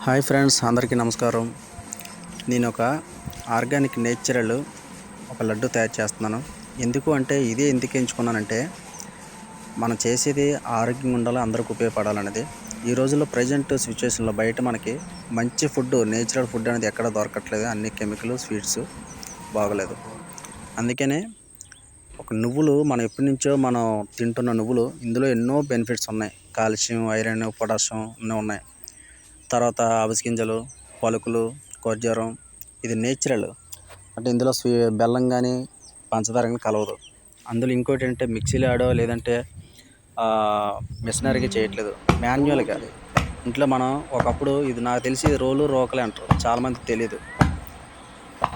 Hi friends, అందరికీ నమస్కారం. నేను ఒక ఆర్గానిక్ నేచురల్ ఒక లడ్డు తయారు చేస్తున్నాను. ఎందుకు ఎంచుకున్నానంటే మనం చేసేది ఆరోగ్యంగా ఉండాలి, అందరికి ఉపయోగపడాలనేది. ఈ రోజుల్లో ప్రజెంట్ సిచ్యువేషన్లో బయట మనకి మంచి ఫుడ్, నేచురల్ ఫుడ్ అనేది ఎక్కడ దొరకట్లేదు. అన్ని కెమికల్ స్వీట్స్ బాగలేదు. అందుకనే ఒక నువ్వులు మనం ఎప్పటి నుంచో మనం తింటున్న నువ్వులు, ఇందులో ఎన్నో బెనిఫిట్స్ ఉన్నాయి. కాల్షియం, ఐరన్, పొటాషియం అన్నీ ఉన్నాయి. తర్వాత అవిసె గింజలు, పలుకులు, ఖర్జూరం. ఇది నేచురల్ అంటే ఇందులో బెల్లం కానీ పంచదార కానీ కలవదు. అందులో ఇంకోటి అంటే మిక్సీలో ఆడో లేదంటే మిషనరీగా చేయట్లేదు, మాన్యువల్గా ఇంట్లో మనం. ఒకప్పుడు ఇది నాకు తెలిసి రోలు రోకలే అంటారు, చాలామందికి తెలియదు.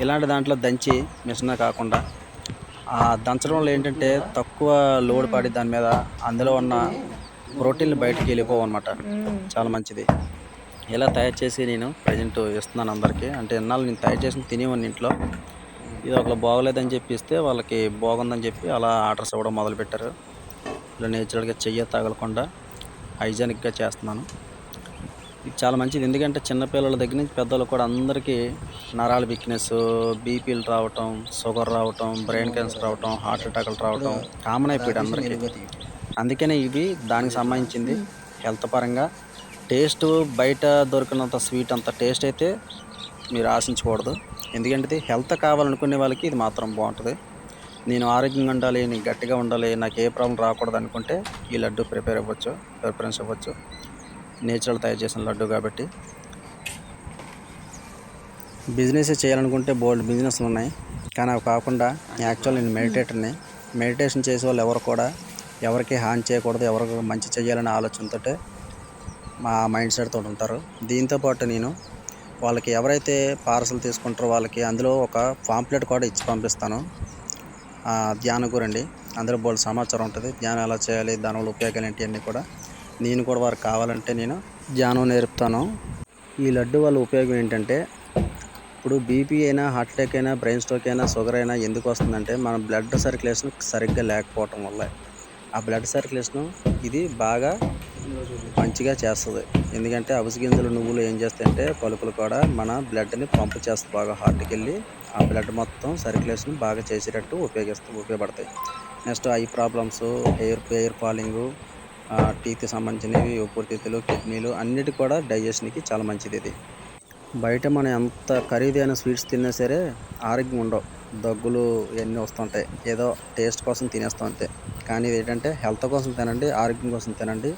ఇలాంటి దాంట్లో దంచి మిషన్ కాకుండా దంచడం వల్ల ఏంటంటే తక్కువ లోడ్ పడి దాని మీద అందులో ఉన్న ప్రోటీన్లు బయటికి వెళ్ళిపోవు అన్నమాట. చాలా మంచిది. ఇలా తయారు చేసి నేను ప్రజెంట్ ఇస్తున్నాను అందరికీ. అంటే ఇన్నాళ్ళు నేను తయారు చేసి తినేవాడిని ఇంట్లో. ఇది ఒకళ్ళు బాగోలేదని చెప్పి ఇస్తే వాళ్ళకి బాగుందని చెప్పి అలా ఆర్డర్స్ ఇవ్వడం మొదలుపెట్టారు. ఇలా నేచురల్గా చెయ్యి తగలకుండా హైజానిక్గా చేస్తున్నాను. ఇది చాలా మంచిది. ఎందుకంటే చిన్నపిల్లల దగ్గర నుంచి పెద్దలు కూడా అందరికీ నరాల వీక్నెస్, బీపీలు రావటం, షుగర్ రావటం, బ్రెయిన్ క్యాన్సర్ రావటం, హార్ట్ అటాకులు రావటం కామన్ అయిపోయాడు అందరికీ. అందుకనే ఇవి దానికి సంబంధించింది. హెల్త్ పరంగా టేస్ట్ బయట దొరికినంత స్వీట్ అంత టేస్ట్ అయితే మీరు ఆశించకూడదు. ఎందుకంటే ఇది హెల్త్ కావాలనుకునే వాళ్ళకి ఇది మాత్రం బాగుంటుంది. నేను ఆరోగ్యంగా ఉండాలి, నేను గట్టిగా ఉండాలి, నాకు ఏ ప్రాబ్లం రాకూడదు అనుకుంటే ఈ లడ్డు ప్రిఫరెన్స్ ఇవ్వచ్చు. నేచురల్ తయారు చేసిన లడ్డు కాబట్టి. బిజినెస్ చేయాలనుకుంటే బోల్డ్ బిజినెస్లు ఉన్నాయి, కానీ అవి కాకుండా యాక్చువల్ నేను మెడిటేటర్ని. మెడిటేషన్ చేసే వాళ్ళు ఎవరు కూడా ఎవరికి హాని చేయకూడదు, ఎవరికి మంచి చేయాలనే ఆలోచనతో మా మైండ్ సెట్తో ఉంటారు. దీంతోపాటు నేను వాళ్ళకి ఎవరైతే పార్సల్ తీసుకుంటారో వాళ్ళకి అందులో ఒక పాంప్లెట్ కూడా ఇచ్చి పంపిస్తాను. ధ్యానం గురండి, అందులో బోల్డ్ సమాచారం ఉంటుంది. ధ్యానం ఎలా చేయాలి, దానివల్ల ఉపయోగాలు ఏంటి అన్నీ కూడా నేను కూడా వారికి కావాలంటే నేను ధ్యానం నేర్పుతాను. ఈ లడ్డు వల్ల ఉపయోగం ఏంటంటే, ఇప్పుడు బీపీ అయినా, హార్ట్ అటాక్ అయినా, బ్రెయిన్ స్ట్రోక్ అయినా, షుగర్ అయినా ఎందుకు వస్తుందంటే మన బ్లడ్ సర్క్యులేషన్ సరిగ్గా లేకపోవటం వల్ల. ఆ బ్లడ్ సర్క్యులేషను ఇది బాగా మంచిగా చేస్తుంది. ఎందుకంటే అవిసె గింజలు, నువ్వులు ఏం చేస్తాయంటే పలుకులు కూడా మన బ్లడ్ని పంపు చేస్తుంది బాగా హార్ట్కి వెళ్ళి. ఆ బ్లడ్ మొత్తం సర్క్యులేషన్ బాగా చేసేటట్టు ఉపయోగపడతాయి. Next eye problems, hair falling, టీత్కి సంబంధించినవి, ఊపిరితిత్తులు, కిడ్నీలు అన్నిటికి కూడా డైజెషన్కి చాలా మంచిది ఇది. బయట మనం ఎంత ఖరీదైన స్వీట్స్ తిన్నా సరే ఆరోగ్యం ఉండవు, దగ్గులు ఇవన్నీ వస్తుంటాయి. ఏదో టేస్ట్ కోసం తినేస్తాం అంతే. కానీ ఇది ఏంటంటే హెల్త్ కోసం తినండి, ఆరోగ్యం కోసం తినండి.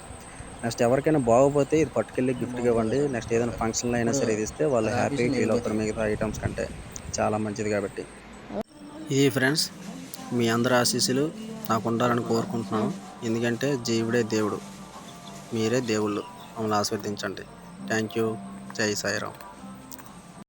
నెక్స్ట్ ఎవరికైనా బాగోపోతే ఇది పట్టుకెళ్ళి గిఫ్ట్గా ఇవ్వండి. నెక్స్ట్ ఏదైనా ఫంక్షన్లో అయినా సరే ఇది ఇస్తే వాళ్ళు హ్యాపీగా ఫీల్ అవుతారు మిగతా ఐటమ్స్ కంటే. చాలా మంచిది కాబట్టి. ఇది ఫ్రెండ్స్, మీ అందరి ఆశీస్సులు నాకు ఉండాలని కోరుకుంటున్నాను. ఎందుకంటే జీవుడే దేవుడు, మీరే దేవుళ్ళు, మమ్మల్ని ఆశీర్వదించండి. Thank you. జై సాయిరామ్.